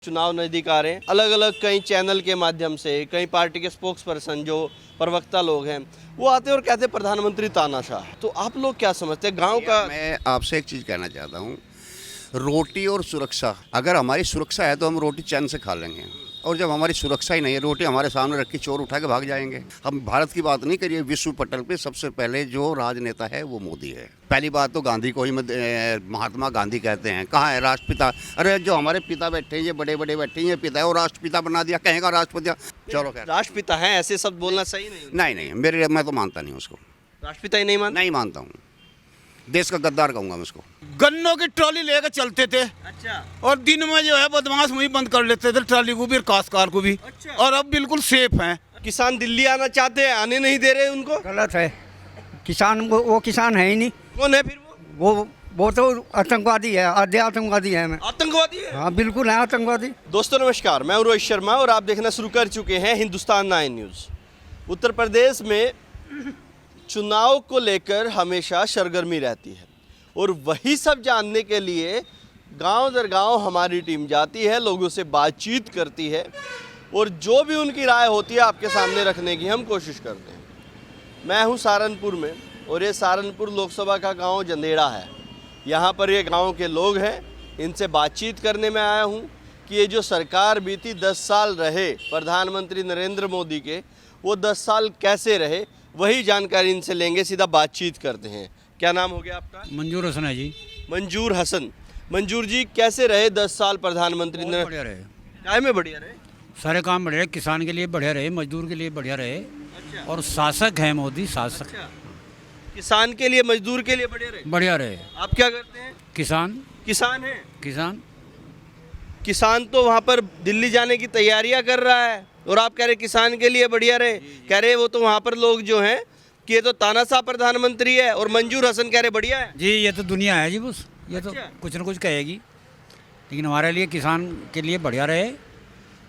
चुनाव नज़दीक आ रहे हैं, अलग अलग कई चैनल के माध्यम से कई पार्टी के स्पोक्स पर्सन जो प्रवक्ता लोग हैं वो आते हैं और कहते हैं प्रधानमंत्री तानाशाह। तो आप लोग क्या समझते हैं गांव का? मैं आपसे एक चीज़ कहना चाहता हूँ, रोटी और सुरक्षा, अगर हमारी सुरक्षा है तो हम रोटी चैन से खा लेंगे, और जब हमारी सुरक्षा ही नहीं है, रोटी हमारे सामने रखी चोर उठा के भाग जाएंगे। हम भारत की बात नहीं करिए, विश्व पटल पे सबसे पहले जो राजनेता है वो मोदी है। पहली बात तो गांधी को ही महात्मा गांधी कहते हैं। कहाँ है राष्ट्रपिता? अरे जो हमारे पिता बैठे हैं, ये बड़े बड़े बैठे हैं, ये पिता है और राष्ट्रपिता बना दिया, कहेगा राष्ट्रपिता। चलो खैर, राष्ट्रपिता हैं ऐसे शब्द बोलना सही नहीं? नहीं, मैं तो मानता नहीं उसको, राष्ट्रपिता ही नहीं मानता हूँ। देश का गद्दार कहूँगा मैं उसको। गन्नों की ट्रॉली लेकर चलते थे। अच्छा। और दिन में जो है बदमाश वहीं बंद कर लेते थे, ट्रॉली को भी और काशकार को भी। अच्छा। और अब बिल्कुल सेफ हैं। किसान दिल्ली आना चाहते हैं, आने नहीं दे रहे उनको? गलत है। किसान वो किसान है ही नहीं। कौन है फिर वो तो आतंकवादी है, आधे आतंकवादी है। आतंकवादी है? हाँ बिल्कुल है आतंकवादी। दोस्तों नमस्कार, मैं रोहित शर्मा और आप देखना शुरू कर चुके हैं हिंदुस्तान 9 न्यूज़। उत्तर प्रदेश में चुनाव को लेकर हमेशा सरगर्मी रहती है और वही सब जानने के लिए गांव दर गांव हमारी टीम जाती है, लोगों से बातचीत करती है और जो भी उनकी राय होती है आपके सामने रखने की हम कोशिश करते हैं। मैं हूं सहारनपुर में और ये सहारनपुर लोकसभा का गांव जंदेड़ा है। यहाँ पर ये गांव के लोग हैं, इनसे बातचीत करने में आया हूँ कि ये जो सरकार बीती 10 साल रहे प्रधानमंत्री नरेंद्र मोदी के, वो 10 साल कैसे रहे, वही जानकारी इनसे लेंगे। सीधा बातचीत करते हैं। क्या नाम हो गया आपका? मंजूर हसन है जी। मंजूर हसन। मंजूर जी, कैसे रहे 10 साल प्रधानमंत्री? बढ़िया रहे, काय में बढ़िया रहे? सारे काम बढ़िया रहे, किसान के लिए बढ़िया रहे, मजदूर के लिए बढ़िया रहे। अच्छा। और शासक है मोदी, शासक। अच्छा। किसान के लिए, मजदूर के लिए बढ़िया रहे। आप क्या करते हैं? किसान किसान है। किसान तो वहाँ पर दिल्ली जाने की तैयारियां कर रहा है और आप कह रहे किसान के लिए बढ़िया रहे। कह रहे वो तो वहाँ पर लोग जो हैं कि ये तो तानाशाह प्रधानमंत्री है, और मंजूर हसन कह रहे बढ़िया है। जी, ये तो दुनिया है जी, बस ये अच्छा। तो कुछ न कुछ कहेगी, लेकिन हमारे लिए किसान के लिए बढ़िया रहे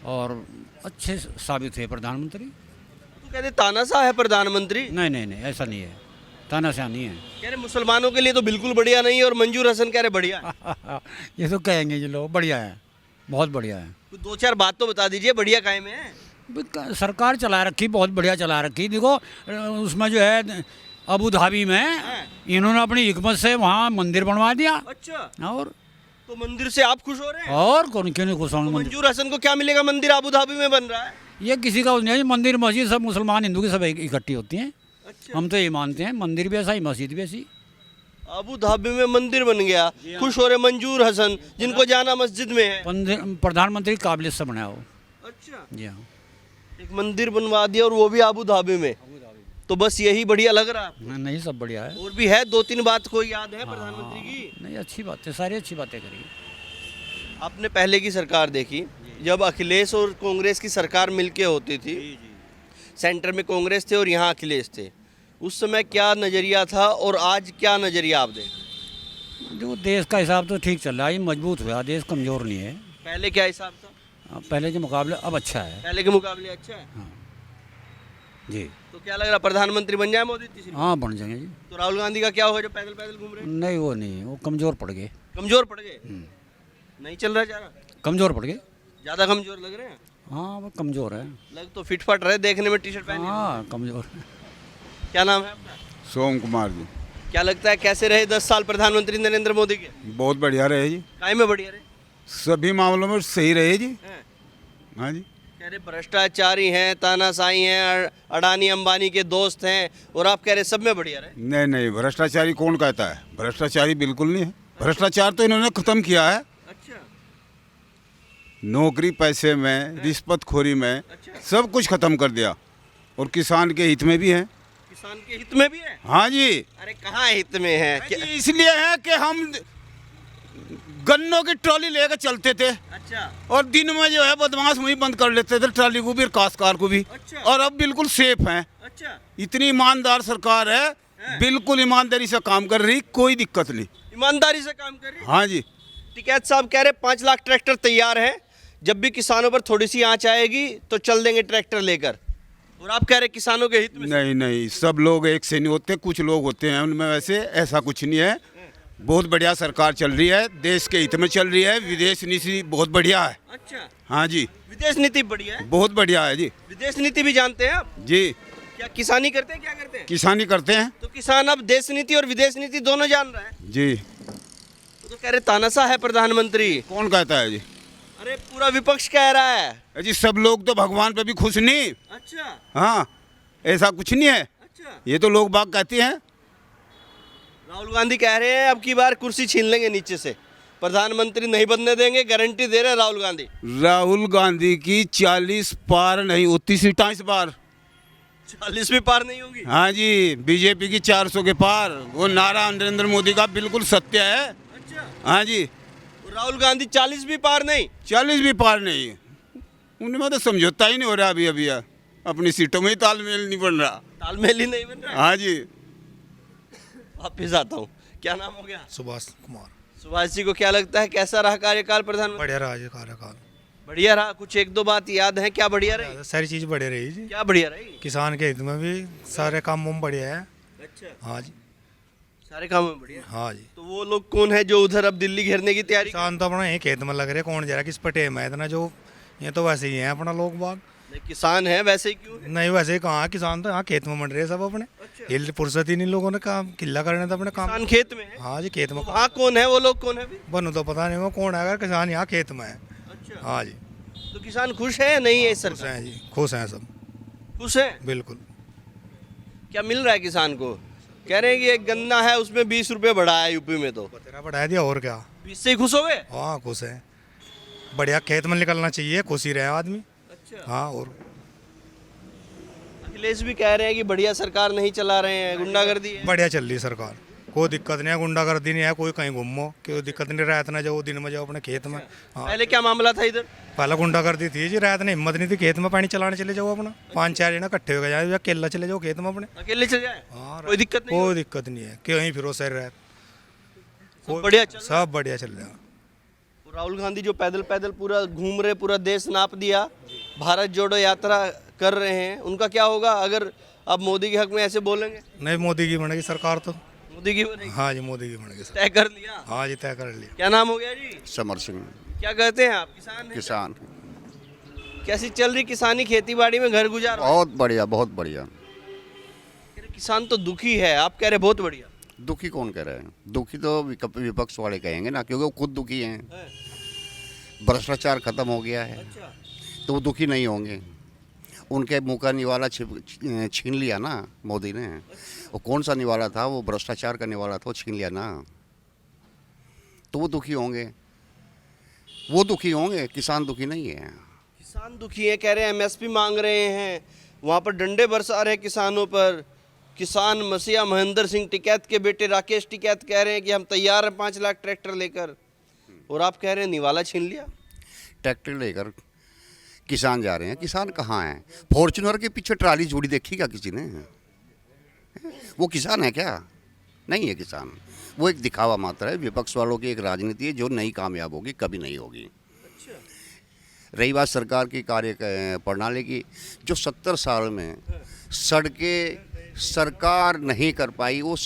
और अच्छे साबित हुए प्रधानमंत्री। तो कहते तानाशाह है प्रधानमंत्री? नहीं, ऐसा नहीं है, तानाशाह नहीं है। कह रहे मुसलमानों के लिए तो बिल्कुल बढ़िया नहीं है और मंजूर हसन कह रहे बढ़िया है। ये तो कहेंगे जी लोग, बढ़िया है, बहुत बढ़िया है। तो 2-4 बात तो बता दीजिए, बढ़िया काय में है? सरकार चला रखी, बहुत बढ़िया चला रखी। देखो उसमें जो है अबू धाबी में इन्होंने अपनी हिकमत से वहाँ मंदिर बनवा दिया। अच्छा। और तो मंदिर से आप खुश हो रहे हैं? और कौन क्यों नहीं खुश होंगे? मंदिर मंजूर हसन को क्या मिलेगा? मंदिर अबू धाबी में बन रहा है। ये किसी का नहीं है, मंदिर मस्जिद सब मुसलमान हिंदू की सब इकट्ठी होती हैं। अच्छा। हम तो ये मानते हैं, मंदिर भी ऐसा ही, मस्जिद भी ऐसी। अबू धाबी में मंदिर बन गया, खुश हो रहे मंजूर हसन, जिनको जाना मस्जिद में है। प्रधानमंत्री काबिलियत से बनाया हो। अच्छा। जी हाँ, एक मंदिर बनवा दिया और वो भी अबू धाबी में, तो बस यही बढ़िया लग रहा है? नहीं, सब बढ़िया है। और भी है 2-3 बात कोई याद है प्रधानमंत्री की? नहीं, अच्छी बात है, सारी अच्छी बातें करी। आपने पहले की सरकार देखी, जब अखिलेश और कांग्रेस की सरकार मिलके होती थी, सेंटर में कांग्रेस थे और यहाँ अखिलेश थे, उस समय क्या नज़रिया था और आज क्या नज़रिया आप देख? जो देश का हिसाब तो ठीक चल रहा है, मजबूत हुआ, देश कमज़ोर नहीं है। पहले क्या हिसाब था? पहले के मुकाबले अब अच्छा है। पहले के मुकाबले अच्छा है। हाँ जी। तो क्या लग रहा, प्रधानमंत्री बन जाए मोदी तीसरी? हाँ, बन जाएंगे जी। तो राहुल गांधी का क्या होगा जो पैदल पैदल घूम रहे हैं? नहीं, वो नहीं, वो कमज़ोर पड़ गए। कमजोर पड़ गए? नहीं चल रहा चारा? कमज़ोर पड़ गए। ज्यादा कमजोर लग रहे हैं? हाँ, वो कमज़ोर है। लग तो फिट फाट रहे देखने में, टी शर्ट पहने। हाँ, कमज़ोर। क्या नाम है आपका? सोम कुमार जी। क्या लगता है कैसे रहे 10 साल प्रधानमंत्री नरेंद्र मोदी के? बहुत बढ़िया रहे जी, काय में बढ़िया रहे? सभी मामलों में सही रहे जी। हैं? हाँ जी। कह रहे भ्रष्टाचारी हैं, तानाशाही हैं, अडानी अंबानी के दोस्त हैं, और आप कह रहे सब में बढ़िया रहे? नहीं, भ्रष्टाचारी कौन कहता है? भ्रष्टाचारी बिल्कुल नहीं है। भ्रष्टाचार तो इन्होंने खत्म किया है। अच्छा। नौकरी पैसे में, रिश्वतखोरी में, अच्छा। सब कुछ खत्म कर दिया, और किसान के हित में भी है। किसान के हित में भी है? हाँ जी। अरे कहाँ हित में है? इसलिए है कि हम गन्नों की ट्रॉली लेकर चलते थे। अच्छा। और दिन में जो है बदमाश वहीं बंद कर लेते थे, ट्रॉली को भी और काशकार को भी। अच्छा। और अब बिल्कुल सेफ हैं। अच्छा। इतनी ईमानदार सरकार है, बिल्कुल ईमानदारी से काम कर रही, कोई दिक्कत नहीं। ईमानदारी से काम कर रही है? हाँ जी। टिकैत साहब कह रहे 5 लाख ट्रैक्टर तैयार है, जब भी किसानों पर थोड़ी सी आंच आएगी तो चल देंगे ट्रैक्टर लेकर, और आप कह रहे किसानों के हित में? नहीं, सब लोग एक से नहीं होते, कुछ लोग होते हैं उनमें, वैसे ऐसा कुछ नहीं है। बहुत बढ़िया सरकार चल रही है, देश के हित में चल रही है, विदेश नीति बहुत बढ़िया है। अच्छा, हाँ जी, विदेश नीति बढ़िया है। बहुत बढ़िया है जी। विदेश नीति भी जानते हैं आप? जी, क्या किसानी करते हैं, क्या करते हैं? किसानी करते हैं। तो किसान अब देश नीति और विदेश नीति दोनों जान रहा है। जी, तो कह रहे तानाशाह है प्रधानमंत्री। कौन कहता है जी? अरे पूरा विपक्ष कह रहा है। जी, सब लोग तो भगवान पे भी खुश नहीं। अच्छा हाँ, ऐसा कुछ नहीं है, अच्छा। ये तो लोग बाग कहते हैं। राहुल गांधी कह रहे हैं अब की बार कुर्सी छीन लेंगे नीचे से, प्रधानमंत्री नहीं बनने देंगे, गारंटी दे रहे हैं राहुल गांधी। राहुल गांधी की 40 पार नहीं होती सीटां इस बार। 40 भी पार नहीं होंगी। हाँ जी, बीजेपी की 400 के पार। वो नारा नरेंद्र मोदी का बिल्कुल सत्य है। अच्छा, हाँ जी, राहुल गांधी 40 भी पार नहीं। 40 भी पार नहीं। उनमें तो समझौता ही नहीं हो रहा अभी अपनी सीटों में ही तालमेल नहीं बन रहा। तालमेल ही नहीं बन रहा। हाँ जी, वापिस आता हूँ। क्या नाम हो गया? सुभाष कुमार। सुभाष जी को क्या लगता है कैसा रहा कार्यकाल प्रधानमंत्री? बढ़िया रहा जी कार्यकाल। बढ़िया रहा। कुछ एक दो बात याद है क्या बढ़िया रही? सारी चीज़ बढ़िया रही जी। क्या बढ़िया रही? किसान के हित में भी सारे काम वाम बढ़िया है। अच्छा, हाँ जी, सारे काम में बढ़िया। हाँ जी। तो वो लोग कौन है जो उधर अब दिल्ली घेरने की तैयारी? किसान तो अपना यही खेत में लग रहे, कौन जा रहा किस पर टेम है इतना, जो ये तो वैसे ही है अपना लोग बाग। नहीं, किसान है वैसे ही क्यों है? नहीं वैसे ही कहाँ, किसान तो यहाँ खेत में मंड रहे सब अपने। हिल फुर्सत ही नहीं लोगों ने काम किल्ला करने था अपने काम। किसान खेत में है। हाँ जी, खेत में। वहाँ कौन है? वो लोग कौन है अभी? बनू तो पता नहीं वो कौन है, अगर किसान यहाँ खेत में है। अच्छा, हाँ जी, तो किसान खुश है या नहीं है? खुश सरकार हैं जी, खुश हैं सब, खुश है। बिल्कुल। क्या मिल रहा है किसान को? कह रहे हैं कि एक गन्ना है उसमें 20 रुपए बढ़ाया यूपी में, तो तेरा बढ़ा दिया और क्या। 20 से ही खुश हो गए? हाँ खुश है, बढ़िया खेत में निकलना चाहिए, खुश ही रहे आदमी। अच्छा, हाँ, और अखिलेश भी कह रहे हैं कि बढ़िया सरकार नहीं चला रहे हैं, गुंडागर्दी है। बढ़िया चल रही सरकार, कोई दिक्कत नहीं है, गुंडागर्दी नहीं है, कोई कहीं घूमो कोई दिक्कत नहीं, रात ना जाओ, दिन में जाओ अपने खेत में। हाँ, पहले क्या मामला था इधर? पहले गुंडागर्दी थी जी, रात ने हिम्मत नहीं थी, खेत में पानी चलाने चले जाओ अपना, 5-4 जने इकट्ठे हो गए, अकेला चले जाओ खेत में अपने। अकेले चल जाए? हाँ, कोई दिक्कत नहीं? कोई दिक्कत नहीं है, कहीं फिरो सर रात, सब बढ़िया चल रहा है? सब बढ़िया चल रहा है। राहुल गांधी जो पैदल पैदल पूरा घूम रहे, पूरा देश नाप दिया, भारत जोड़ो यात्रा कर रहे हैं, उनका क्या होगा अगर अब मोदी के हक में ऐसे बोलेंगे? नहीं, मोदी की बनेगी सरकार तो। मोदी की बनेगी? हाँ जी, मोदी की बनेगी सर। तय कर लिया? हाँ जी, तय कर लिया। क्या नाम हो गया जी? समर सिंह, क्या कहते हैं आप? किसान हैं? किसान। कैसी चल रही किसानी, खेती बाड़ी में घर गुजार? बहुत बढ़िया, बहुत बढ़िया। किसान तो दुखी है, आप कह रहे बहुत बढ़िया। दुखी कौन कह रहे हैं? दुखी तो विपक्ष वाले कहेंगे ना, क्योंकि वो खुद दुखी हैं। भ्रष्टाचार खत्म हो गया है, अच्छा, तो वो दुखी नहीं होंगे। उनके मुँह का निवाला छीन लिया ना मोदी ने। वो कौन सा निवाला था? वो भ्रष्टाचार का निवाला था, वो छीन लिया ना, तो वो दुखी होंगे। वो दुखी होंगे, किसान दुखी नहीं है। किसान दुखी है, कह रहे हैं एमएसपी मांग रहे हैं, वहाँ पर डंडे बरसा रहे किसानों पर। किसान मसीहा महेंद्र सिंह टिकैत के बेटे राकेश टिकैत कह रहे हैं कि हम तैयार हैं 5 लाख ट्रैक्टर लेकर, और आप कह रहे हैं निवाला छीन लिया। ट्रैक्टर लेकर किसान जा रहे हैं। किसान कहाँ हैं? फॉर्च्यूनर के पीछे ट्राली जोड़ी देखी क्या किसी ने? वो किसान है क्या? नहीं है किसान, वो एक दिखावा मात्र है। विपक्ष वालों की एक राजनीति है जो नहीं कामयाब होगी, कभी नहीं होगी। रही बात सरकार की कार्य प्रणाली की, जो 70 साल में सड़कें सरकार नहीं कर पाई, वो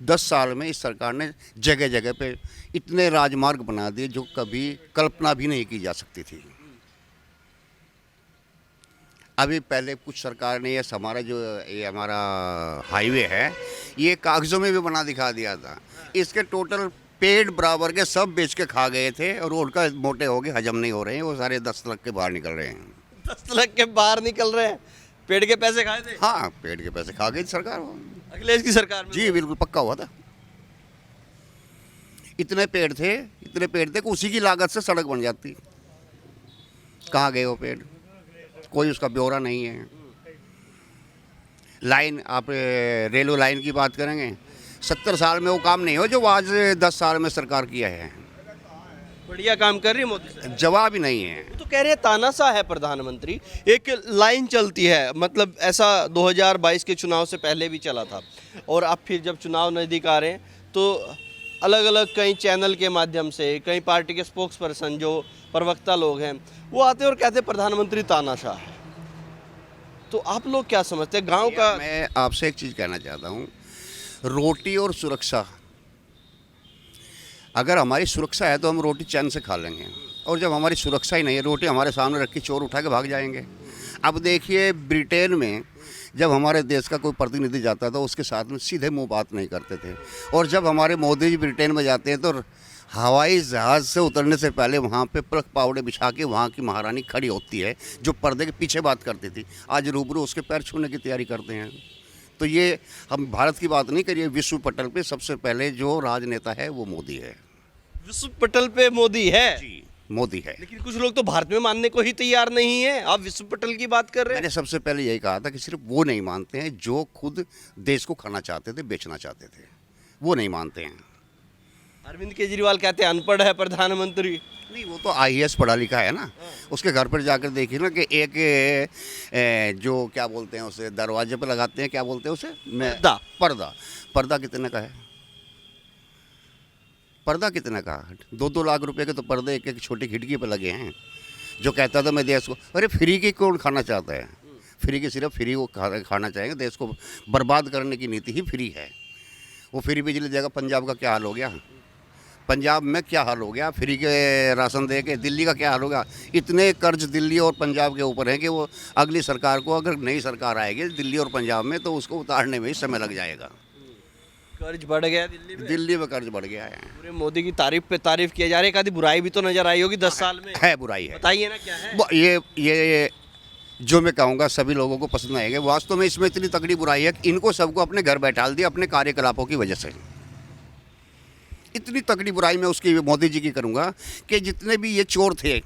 10 साल में इस सरकार ने जगह जगह पे इतने राजमार्ग बना दिए जो कभी कल्पना भी नहीं की जा सकती थी। अभी पहले कुछ सरकार ने ये हमारा हाईवे है, ये कागज़ों में भी बना दिखा दिया था। इसके टोटल पेड़ बराबर के सब बेच के खा गए थे, और उनका मोटे हो गए, हजम नहीं हो रहे हैं, वो सारे 10 लाख के बाहर निकल रहे हैं। 10 लाख के बाहर निकल रहे हैं, पेड़ के पैसे खाए थे? हाँ, पेड़ के पैसे खा गई सरकार। अखिलेश की सरकार में? जी बिल्कुल, पक्का हुआ था। इतने पेड़ थे कि उसी की लागत से सड़क बन जाती। कहाँ गए वो पेड़? कोई उसका ब्यौरा नहीं है। लाइन, आप रेलवे लाइन की बात करेंगे, 70 साल में वो काम नहीं हो जो आज 10 साल में सरकार किया है। बढ़िया काम कर रही है मोदी सरकार। जवाब ही नहीं है। तो कह रहे हैं तानाशाह है प्रधानमंत्री। एक लाइन चलती है, मतलब ऐसा 2022 के चुनाव से पहले भी चला था, और अब फिर जब चुनाव नज़दीक आ रहे हैं तो अलग अलग कई चैनल के माध्यम से, कई पार्टी के स्पोक्स पर्सन जो प्रवक्ता लोग हैं, वो आते हैं और कहते हैं प्रधानमंत्री तानाशाह है। तो आप लोग क्या समझते हैं गांव का? मैं आपसे एक चीज़ कहना चाहता हूँ, रोटी और सुरक्षा अगर हमारी सुरक्षा है तो हम रोटी चैन से खा लेंगे, और जब हमारी सुरक्षा ही नहीं है, रोटी हमारे सामने रख के चोर उठा के भाग जाएंगे। अब देखिए ब्रिटेन में जब हमारे देश का कोई प्रतिनिधि जाता था उसके साथ में सीधे मुंह बात नहीं करते थे, और जब हमारे मोदी जी ब्रिटेन में जाते हैं तो हवाई जहाज़ से उतरने से पहले वहाँ पे पलक पावड़े बिछा के वहाँ की महारानी खड़ी होती है जो पर्दे के पीछे बात करती थी, आज रूबरू उसके पैर छूने की तैयारी करते हैं। तो ये हम भारत की बात नहीं करिए, विश्व पटल पे सबसे पहले जो राजनेता है वो मोदी है। विश्व पटल पे मोदी है जी, मोदी है। लेकिन कुछ लोग तो भारत में मानने को ही तैयार नहीं है। आप विश्व पटल की बात कर रहे हैं। मैंने सबसे पहले यही कहा था कि सिर्फ वो नहीं मानते हैं जो खुद देश को खाना चाहते थे, बेचना चाहते थे, वो नहीं मानते हैं। अरविंद केजरीवाल कहते हैं अनपढ़ है प्रधानमंत्री। नहीं, वो तो IAS पढ़ा लिखा है ना। उसके घर पर जाकर देखिए ना कि एक जो क्या बोलते हैं उसे, दरवाजे पर लगाते हैं, क्या बोलते हैं उसे, पर्दा। पर्दा कितने का है? पर्दा कितने का? 2-2 लाख रुपए के तो पर्दे एक एक छोटी खिड़की पर लगे हैं। जो कहता था मैं देश को, अरे फ्री की कौन खाना चाहता है? फ्री की सिर्फ फ्री वो खाना चाहेंगे। देश को बर्बाद करने की नीति ही फ्री है। वो फ्री बिजली देगा। पंजाब का क्या हाल हो गया? पंजाब में क्या हाल हो गया फ्री के राशन दे के? दिल्ली का क्या हाल होगा? इतने कर्ज दिल्ली और पंजाब के ऊपर है कि वो अगली सरकार को, अगर नई सरकार आएगी दिल्ली और पंजाब में, तो उसको उतारने में ही समय लग जाएगा। कर्ज बढ़ गया दिल्ली में कर्ज बढ़ गया है। पूरे मोदी की तारीफ पे तारीफ किया जा रहा है। एक आधी बुराई भी तो नजर आई होगी 10 साल में। है, बुराई है। बताइए ना क्या है। ये जो मैं कहूँगा सभी लोगों को पसंद आएगा। वास्तव में इसमें इतनी तगड़ी बुराई है कि इनको सबको अपने घर बैठाल दिया अपने कार्यकलापों की वजह से। इतनी तगड़ी बुराई मैं उसकी मोदी जी की करूँगा कि जितने भी ये चोर थे,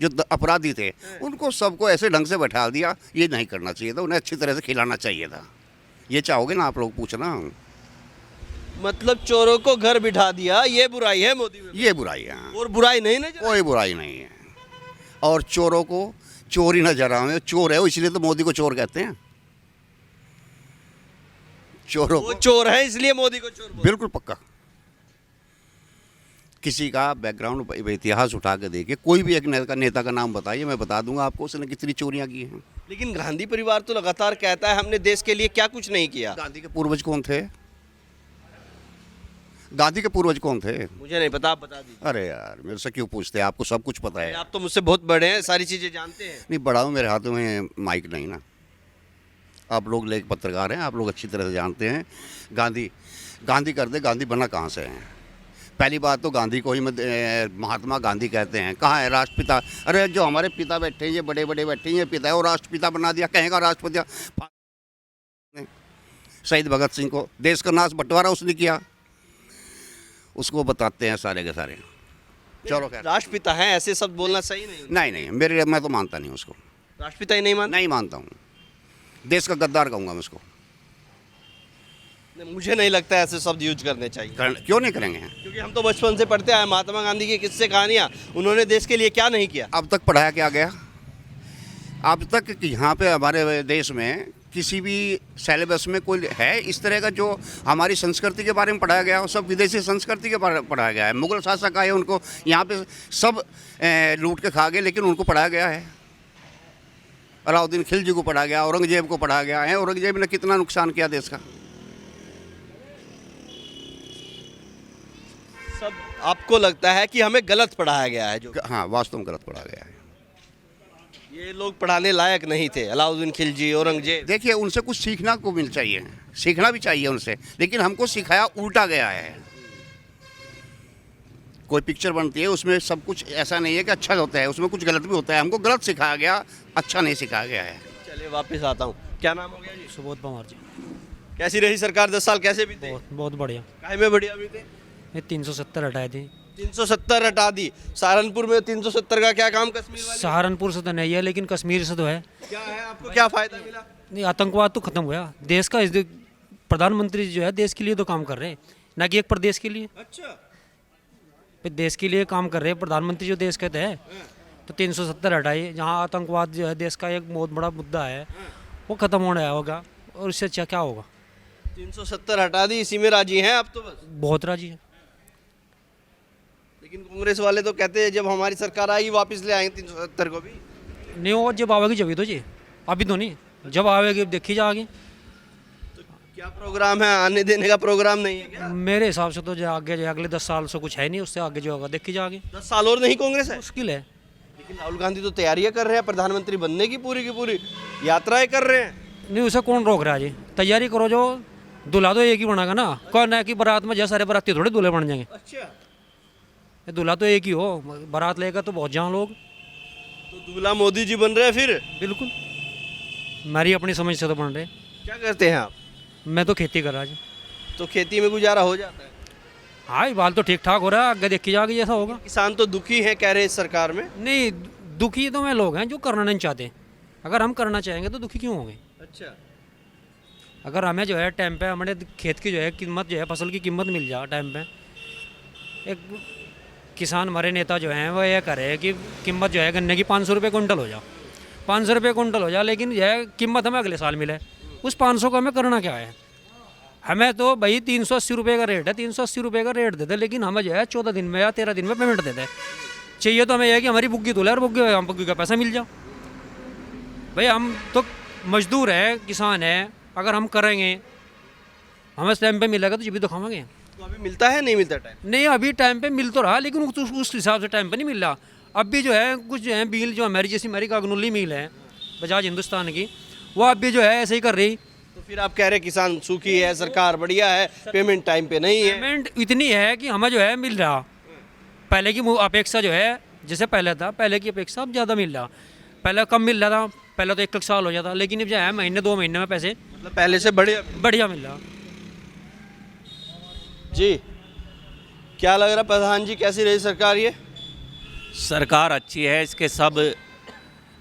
जो अपराधी थे, उनको सबको ऐसे ढंग से बैठा दिया। ये नहीं करना चाहिए था, उन्हें अच्छी तरह से खिलाना चाहिए था। ये चाहोगे ना आप लोग पूछना? मतलब चोरों को घर बिठा दिया, ये बुराई है मोदी में? ये बुराई है। और बुराई नहीं नजर? कोई बुराई नहीं है। और चोरों को चोर ही नजर आवे। चोर है वो, इसलिए तो मोदी को चोर कहते हैं। चोरों वो को चोर है इसलिए मोदी को चोर बोलते हैं। बिल्कुल पक्का। किसी का बैकग्राउंड इतिहास उठा के देखिए, कोई भी एक नेता का नाम बताइए, मैं बता दूंगा आपको उसने कितनी चोरियां की हैं। लेकिन गांधी परिवार तो लगातार कहता है हमने देश के लिए क्या कुछ नहीं किया। गांधी के पूर्वज कौन थे? गांधी के पूर्वज कौन थे? मुझे नहीं पता, आप बता दीजिए। अरे यार, मेरे से क्यों पूछते हैं? आपको सब कुछ पता है। आप तो मुझसे बहुत बड़े हैं, सारी चीजें जानते हैं। नहीं, बड़ा हूँ, मेरे हाथों में माइक नहीं ना। आप लोग लेख पत्रकार हैं, आप लोग अच्छी तरह से जानते हैं। गांधी कर दे, गांधी बना कहाँ से है? पहली बात तो गांधी को ही महात्मा गांधी कहते हैं। कहाँ है राष्ट्रपिता? अरे जो हमारे पिता बैठे हैं, ये बड़े बड़े बैठे हैं, ये पिता है, वो राष्ट्रपिता बना दिया। कहेगा राष्ट्रपिता? शहीद भगत सिंह को देश का नाश बंटवारा उसने किया, उसको बताते हैं सारे के सारे। चलो खैर, राष्ट्रपिता हैं ऐसे शब्द बोलना सही नहीं। नहीं, मैं तो मानता नहीं उसको। राष्ट्रपिता ही नहीं मानता हूँ। देश का गद्दार कहूँगा मैं उसको। मुझे नहीं लगता ऐसे शब्द यूज करने चाहिए। क्यों नहीं करेंगे? क्योंकि हम तो बचपन से पढ़ते आए महात्मा गांधी की किस्से कहानियां। उन्होंने देश के लिए क्या नहीं किया? अब तक पढ़ाया क्या गया? अब तक यहाँ पे हमारे देश में किसी भी सिलेबस में कोई है इस तरह का जो हमारी संस्कृति के बारे में पढ़ाया गया हो? सब विदेशी संस्कृति के बारे में पढ़ाया गया है। मुगल शासक आए, उनको यहाँ पे सब लूट के खा गए, लेकिन उनको पढ़ाया गया है। अलाउद्दीन खिलजी को पढ़ाया गया, औरंगजेब को पढ़ाया गया है। औरंगजेब ने कितना नुकसान किया देश का। सब आपको लगता है कि हमें गलत पढ़ाया गया है? जो हाँ, वास्तव में गलत पढ़ाया गया है। ये लोग पढ़ाने लायक नहीं थे, अलाउद्दीन खिलजी, औरंगजेब। देखिए, उनसे कुछ सीखना को मिल चाहिए, सीखना भी चाहिए उनसे, लेकिन हमको सिखाया उल्टा गया है। कोई पिक्चर बनती है, उसमें सब कुछ ऐसा नहीं है कि अच्छा होता है, उसमें कुछ गलत भी होता है। हमको गलत सिखाया गया, अच्छा नहीं सिखाया गया है। चलिए वापस आता हूँ। क्या नाम हो गया जी? सुबोध पवार जी। कैसी रही सरकार 10 साल, कैसे बीते? बहुत बढ़िया। काहे में बढ़िया बीते? ये 370 हटाए थे। 370 हटा दी। सहारनपुर में 370 का क्या काम कश्मीर वाले? सहारनपुर से तो नहीं है, लेकिन कश्मीर से तो है। क्या है, आपको क्या फायदा मिला? नहीं, आतंकवाद तो खत्म हुआ देश का। प्रधानमंत्री जो है देश के लिए तो काम कर रहे हैं, ना कि एक प्रदेश के लिए। अच्छा, देश के लिए काम कर रहे हैं प्रधानमंत्री जो देश कहते हैं। तो 370 हटाइए। जहाँ आतंकवाद जो है देश का एक बहुत बड़ा मुद्दा है, वो खत्म होने होगा। और इससे अच्छा क्या होगा? 370 हटा दी, इसी में राजी हैं आप तो? बस बहुत राजी है। लेकिन कांग्रेस वाले तो कहते हैं जब हमारी सरकार आएगी वापस ले आएंगे 370 को भी। नहीं, और जब आवेगी जब ही तो जी, अभी तो नहीं, जब आवेगी देखी जाएगी। क्या प्रोग्राम है, आने देने का प्रोग्राम नहीं है क्या? मेरे हिसाब से तो जो आगे जो अगले 10 साल से कुछ है नहीं, उससे आगे जो होगा देखी जाएगी। 10 साल और नहीं कांग्रेस है? मुश्किल है। लेकिन राहुल गांधी तो तैयारियां कर रहे हैं प्रधानमंत्री बनने की पूरी यात्राएं कर रहे हैं। नहीं, उसे कौन रोक रहा है जी? तैयारी करो, जो दूल्हा तो एक ही बनेगा ना। कौन है कि बारात में जैसे सारे बाराती थोड़े दूल्हे बन जाएंगे। अच्छा, ये दूल्हा तो एक ही हो, बारात लेगा तो बहुत जहाँ लोग। तो दूल्हा मोदी जी बन रहे हैं फिर? बिल्कुल, मेरी अपनी समझ से तो बन रहे। क्या करते हैं आप? मैं तो खेती कर रहा जी। तो खेती में गुजारा हो जाता है? हाँ, ये बाल तो ठीक ठाक हो रहा है, आगे देखी जाएगी जैसा होगा। किसान तो दुखी है कह रहे हैं इस सरकार में। नहीं, दुखी तो मैं लोग हैं जो करना नहीं चाहते। अगर हम करना चाहेंगे तो दुखी क्यों होंगे? अच्छा, अगर हमें जो है टाइम पे हमारे खेत की जो है कीमत, जो है फसल की कीमत मिल जाए टाइम पे। एक किसान, हमारे नेता जो हैं वो ये कह रहे हैं कि कीमत जो है गन्ने की 500 रुपये कुंटल हो जाए, 500 रुपये कुंटल हो जाए, लेकिन जो है कीमत हमें अगले साल मिले। उस 500 को हमें करना क्या है? हमें तो भाई 380 रुपये का रेट है, 380 रुपये का रेट दे दे, लेकिन हमें जो है 14 दिन में या 13 दिन में पेमेंट दे दे। चाहिए तो हमें यह है कि हमारी बुग्गी तोले और बुग्गी का पैसा मिल जाए। भाई हम तो मजदूर हैं, किसान हैं, अगर हम करेंगे हमें टाइम पे मिलेगा तो जी भी तो खावांगे। तो अभी मिलता है नहीं मिलता टाइम? नहीं, अभी टाइम पे मिल तो रहा, लेकिन उस हिसाब से टाइम पे नहीं मिल रहा। अब भी जो है कुछ जो है मिल, जो हमारी जैसी हमारी कागनुल्ली मिल है बजाज हिंदुस्तान की, वो अब भी जो है ऐसे ही कर रही। तो फिर आप कह रहे हैं किसान सूखी है, सरकार बढ़िया है, पेमेंट टाइम पे नहीं है। पेमेंट इतनी है कि हमें जो है मिल रहा, पहले की अपेक्षा जो है, जैसे पहले था, पहले की अपेक्षा अब ज़्यादा मिल रहा। पहले कम मिल रहा था, पहले तो 1 साल हो जाता, लेकिन अब जो है महीने 2 महीने में पैसे मतलब पहले से बढ़िया मिल रहा। जी, क्या लग रहा प्रधान जी, कैसी रही सरकार ये? सरकार अच्छी है, इसके सब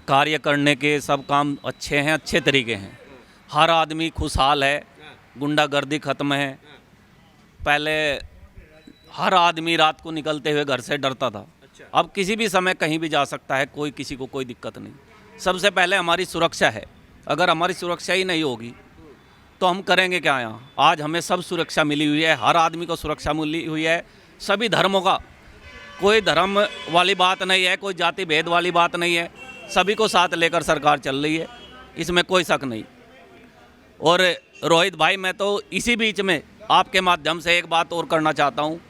कार्य करने के सब काम अच्छे हैं, अच्छे तरीके हैं। हर आदमी खुशहाल है, गुंडागर्दी खत्म है। पहले हर आदमी रात को निकलते हुए घर से डरता था, अब किसी भी समय कहीं भी जा सकता है, कोई किसी को कोई दिक्कत नहीं। सबसे पहले हमारी सुरक्षा है, अगर हमारी सुरक्षा ही नहीं होगी तो हम करेंगे क्या यहाँ? आज हमें सब सुरक्षा मिली हुई है, हर आदमी को सुरक्षा मिली हुई है, सभी धर्मों का, कोई धर्म वाली बात नहीं है, कोई जाति भेद वाली बात नहीं है, सभी को साथ लेकर सरकार चल रही है, इसमें कोई शक नहीं। और रोहित भाई, मैं तो इसी बीच में आपके माध्यम से एक बात और करना चाहता हूँ।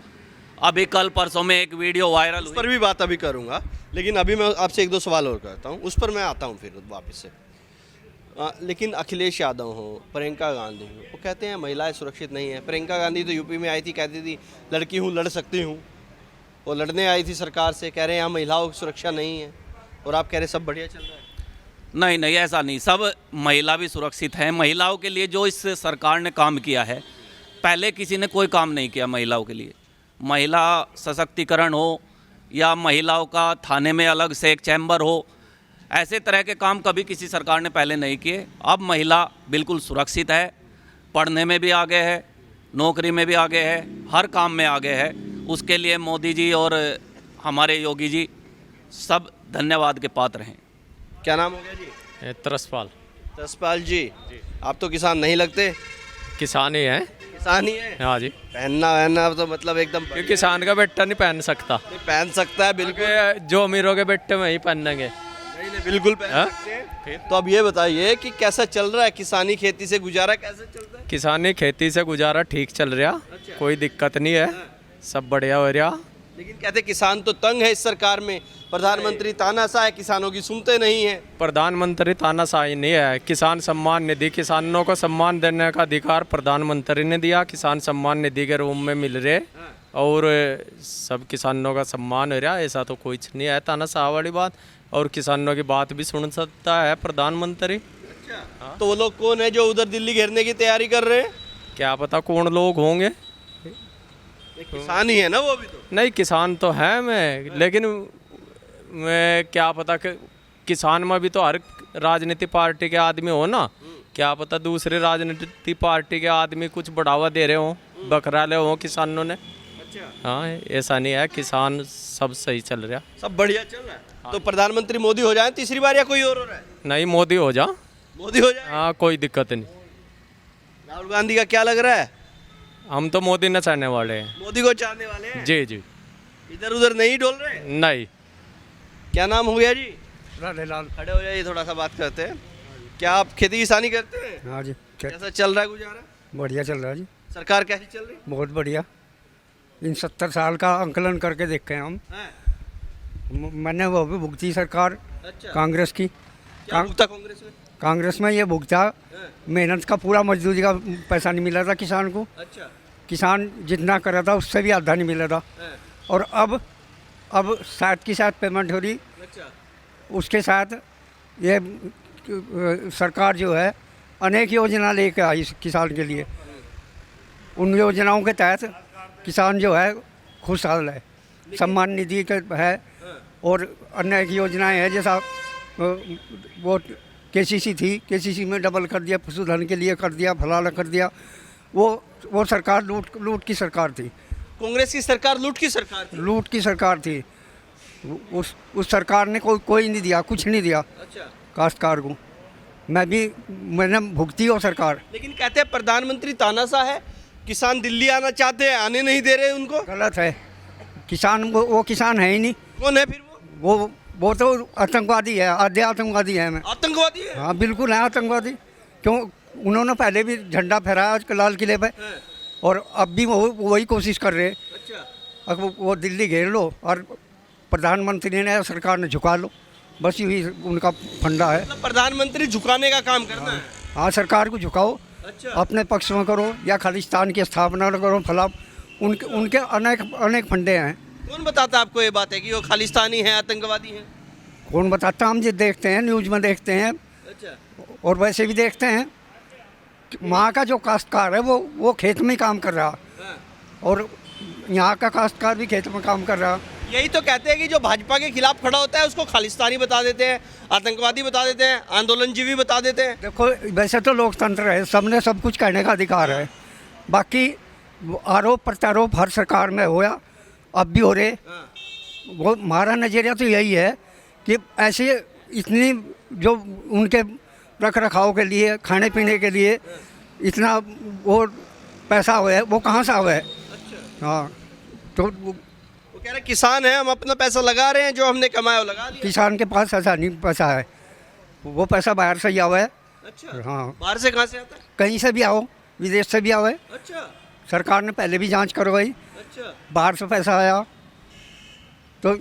अभी कल परसों में एक वीडियो वायरल उस पर भी बात अभी करूंगा, लेकिन अभी मैं आपसे 1-2 सवाल और करता हूं, उस पर मैं आता हूं फिर वापस से। लेकिन अखिलेश यादव हो, प्रियंका गांधी हो, वो कहते हैं महिलाएं सुरक्षित नहीं है। प्रियंका गांधी तो यूपी में आई थी, कहती थी लड़की हूँ, लड़ सकती हूँ। वो लड़ने आई थी सरकार से, कह रहे हैं यहाँ महिलाओं की सुरक्षा नहीं है, और आप कह रहे सब बढ़िया चल रहा है। नहीं नहीं, ऐसा नहीं, सब महिला भी सुरक्षित हैं। महिलाओं के लिए जो इस सरकार ने काम किया है, पहले किसी ने कोई काम नहीं किया महिलाओं के लिए। महिला सशक्तिकरण हो या महिलाओं का थाने में अलग से एक चैम्बर हो, ऐसे तरह के काम कभी किसी सरकार ने पहले नहीं किए। अब महिला बिल्कुल सुरक्षित है, पढ़ने में भी आगे है, नौकरी में भी आगे है, हर काम में आगे है। उसके लिए मोदी जी और हमारे योगी जी सब धन्यवाद के पात्र हैं। क्या नाम हो गया जी? तरसपाल। जसपाल जी, आप तो किसान नहीं लगते? किसान ही है। किसान ही है? हाँ जी। पहनना तो मतलब एकदम क्योंकि किसान का बेटा नहीं पहन सकता। नहीं, पहन सकता है बिल्कुल, जो अमीरों के बेटे वही पहनेंगे। नहीं बिल्कुल पहन सकते हैं। तो अब ये बताइए कि कैसा चल रहा है किसानी खेती से गुजारा, कैसे चलता है? किसानी खेती से गुजारा ठीक चल रहा, कोई दिक्कत नहीं है, सब बढ़िया हो रहा। लेकिन कहते किसान तो तंग है इस सरकार में, प्रधानमंत्री तानाशाह है, किसानों की सुनते नहीं है। प्रधानमंत्री तानाशाही नहीं है, किसान सम्मान निधि, किसानों को सम्मान देने का अधिकार प्रधानमंत्री ने दिया, किसान सम्मान निधि के रूप में मिल रहे और सब किसानों का सम्मान हो रहा। ऐसा तो कुछ नहीं है तानाशाह वाली बात, और किसानों की बात भी सुन सकता है प्रधानमंत्री। तो वो लोग कौन है जो उधर दिल्ली घेरने की तैयारी कर रहे हैं? क्या पता कौन लोग होंगे, किसान ही है ना वो भी तो। नहीं किसान तो है मैं, लेकिन मैं क्या पता कि किसान में भी तो हर राजनीतिक पार्टी के आदमी हो ना, क्या पता दूसरे राजनीतिक पार्टी के आदमी कुछ बढ़ावा दे रहे हो, बकरा ले हो किसानों ने। हाँ, ऐसा नहीं है, किसान सब सही चल रहा, सब बढ़िया चल रहा है। तो प्रधानमंत्री मोदी हो जाए तीसरी बार, या कोई और हो रहा है? नहीं, मोदी हो जा, मोदी हो जाए। हाँ, कोई दिक्कत नहीं। राहुल गांधी का क्या लग रहा है? हम तो मोदी न चाहने वाले हैं। मोदी को चाहने वाले हैं? जी जी। इधर उधर नहीं डोल रहे? नहीं। क्या नाम हो गया जी? लाल। खड़े हो जाइए, थोड़ा सा बात करते हैं। क्या आप खेती किसानी करते हैं? हाँ जी। कैसा चल रहा है गुजारा? बढ़िया चल रहा है जी, सरकार कैसी चल रही बहुत बढ़िया। इन 70 साल का आंकलन करके देखे हम। है? मैंने वो भी भुगती सरकार अच्छा, कांग्रेस की। क्या भुगता कांग्रेस में? कांग्रेस में ये भुगता, हाँ, मेहनत का पूरा मजदूरी का पैसा नहीं मिला था किसान को। अच्छा, किसान जितना करा था उससे भी आधा नहीं मिला था। है, और अब साथ की साथ पेमेंट हो रही, अच्छा, उसके साथ ये सरकार जो है अनेक योजना लेके आई किसान के लिए। उन योजनाओं के तहत किसान जो है खुशहाल है। सम्मान निधि के है और अनेक योजनाएं हैं, जैसा वो केसीसी थी, केसीसी में डबल कर दिया, पशुधन के लिए कर दिया, फलाना कर दिया। वो सरकार लूट की सरकार थी। कांग्रेस की सरकार लूट की सरकार थी। लूट की सरकार थी। उस सरकार ने कोई नहीं दिया, कुछ नहीं दिया अच्छा, काश्तकार को। मैंने भुगती हो सरकार। लेकिन कहते हैं प्रधानमंत्री तानाशाह है, किसान दिल्ली आना चाहते हैं, आने नहीं दे रहे उनको। गलत है। किसान वो किसान है ही नहीं। कौन है फिर वो तो आतंकवादी है, आधे आतंकवादी है। मैं आतंकवादी है? हाँ बिल्कुल है आतंकवादी। क्यों? उन्होंने पहले भी झंडा फहराया लाल किले पे, है। और अब भी वही कोशिश कर रहे हैं। अच्छा, अब वो दिल्ली घेर लो और प्रधानमंत्री ने, सरकार ने झुका लो, बस यही उनका फंडा है। मतलब प्रधानमंत्री झुकाने का काम करना है। हाँ, सरकार को झुकाओ, अच्छा, अपने पक्ष में करो, या खालिस्तान की स्थापना करो, फला। उनके अनेक फंडे हैं। कौन बताता आपको ये बात है कि वो खालिस्तानी है, आतंकवादी है? कौन बताता? हम जो देखते हैं, न्यूज़ में देखते हैं, अच्छा, और वैसे भी देखते हैं। वहाँ का जो काश्तकार है वो खेत में ही काम कर रहा, हाँ। और यहाँ का काश्तकार भी खेत में काम कर रहा। यही तो कहते हैं कि जो भाजपा के खिलाफ खड़ा होता है उसको खालिस्तानी बता देते हैं, आतंकवादी बता देते हैं, आंदोलनजीवी बता देते हैं। देखो, वैसे तो लोकतंत्र है, सबने सब कुछ कहने का अधिकार है। बाकी आरोप प्रत्यारोप हर सरकार में होया, अब भी हो रहे। हाँ। वो हमारा नज़रिया तो यही है कि ऐसे इतनी जो उनके रख रखाव के लिए, खाने पीने के लिए इतना वो पैसा हुआ है, वो कहाँ से हुआ है? अच्छा, हाँ, तो वो कह रहे किसान है, हम अपना पैसा लगा रहे हैं, जो हमने कमाया वो लगा दिया। किसान के पास ऐसा नहीं पैसा है, वो पैसा बाहर से ही आवा है। अच्छा, हाँ, बाहर से कहाँ से आता है? कहीं से भी आओ, विदेश से भी आवा है। अच्छा, सरकार ने पहले भी जांच करवाई, अच्छा, बाहर से पैसा आया। तो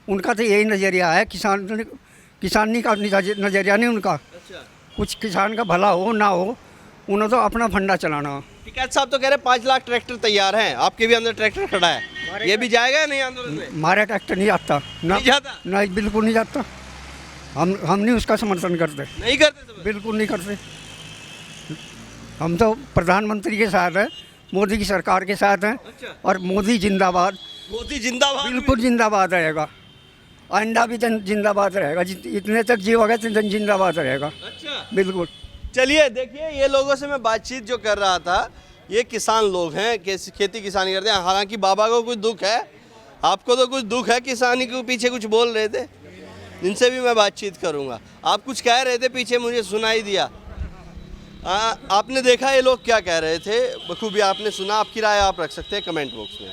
उनका तो यही नज़रिया है, किसानी का नज़रिया नहीं उनका। अच्छा, कुछ किसान का भला हो ना हो, उन्हें तो अपना फंडा चलाना। टिकैत साहब तो कह रहे 5 लाख ट्रैक्टर तैयार हैं, आपके भी अंदर ट्रैक्टर खड़ा है, ये भी जाएगा या नहीं आंदोलन में? हमारा ट्रैक्टर नहीं जाता ना, नहीं जाता? नहीं, बिल्कुल नहीं जाता। हम नहीं उसका समर्थन करते, नहीं करते समझ? बिल्कुल नहीं करते। हम तो प्रधानमंत्री के साथ हैं, मोदी की सरकार के साथ हैं। अच्छा, और मोदी जिंदाबाद, मोदी जिंदाबाद। बिल्कुल जिंदाबाद रहेगा। आइंदा भी जिंदाबाद रहेगा, इतने तक जीवोगे इतने जिंदाबाद रहेगा, अच्छा, बिल्कुल। चलिए देखिए, ये लोगों से मैं बातचीत जो कर रहा था, ये किसान लोग हैं, खेती किसानी करते हैं। हालांकि बाबा को कुछ दुख है, आपको तो कुछ दुख है, किसानी के पीछे कुछ बोल रहे थे, इनसे भी मैं बातचीत करूंगा। आप कुछ कह रहे थे पीछे, मुझे सुनाई दिया। आपने देखा ये लोग क्या कह रहे थे, बखूबी आपने सुना। आपकी राय आप रख सकते हैं कमेंट बॉक्स में।